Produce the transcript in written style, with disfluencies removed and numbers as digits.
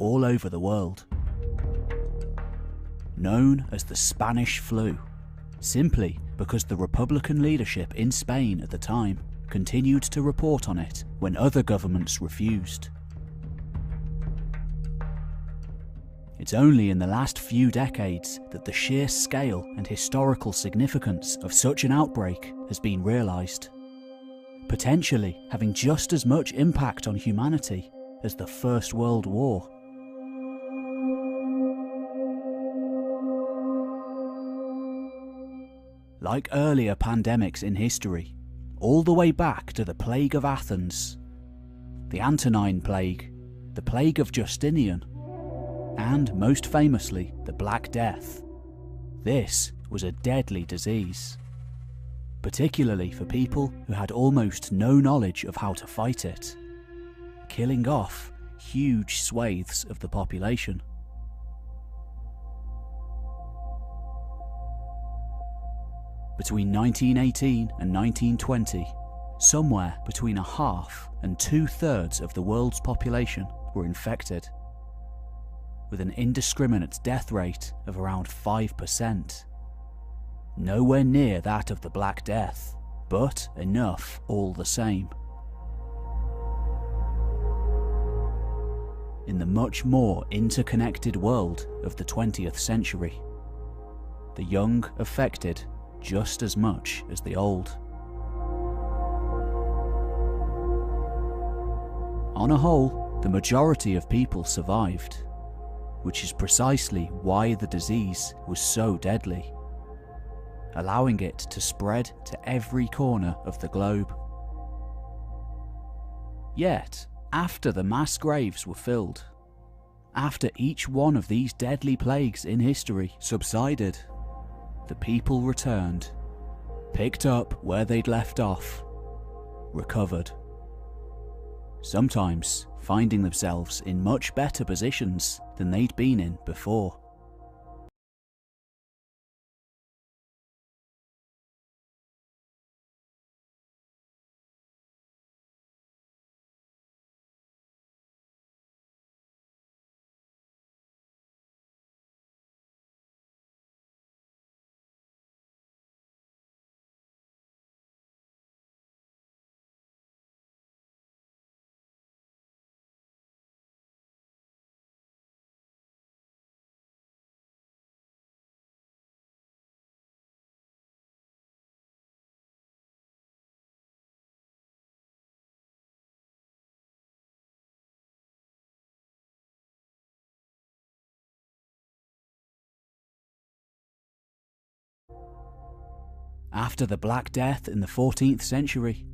all over the world. Known as the Spanish flu, simply because the Republican leadership in Spain at the time continued to report on it when other governments refused. It's only in the last few decades that the sheer scale and historical significance of such an outbreak has been realised, potentially having just as much impact on humanity as the First World War. Like earlier pandemics in history, all the way back to the Plague of Athens, the Antonine Plague, the Plague of Justinian, and most famously the Black Death, this was a deadly disease, particularly for people who had almost no knowledge of how to fight it, killing off huge swathes of the population. Between 1918 and 1920, somewhere between a half and 2/3 of the world's population were infected, with an indiscriminate death rate of around 5%. Nowhere near that of the Black Death, but enough all the same. In the much more interconnected world of the 20th century, the young affected just as much as the old. On a whole, the majority of people survived, which is precisely why the disease was so deadly, allowing it to spread to every corner of the globe. Yet, after the mass graves were filled, after each one of these deadly plagues in history subsided, the people returned, picked up where they'd left off, recovered. Sometimes finding themselves in much better positions than they'd been in before. After the Black Death in the 14th century,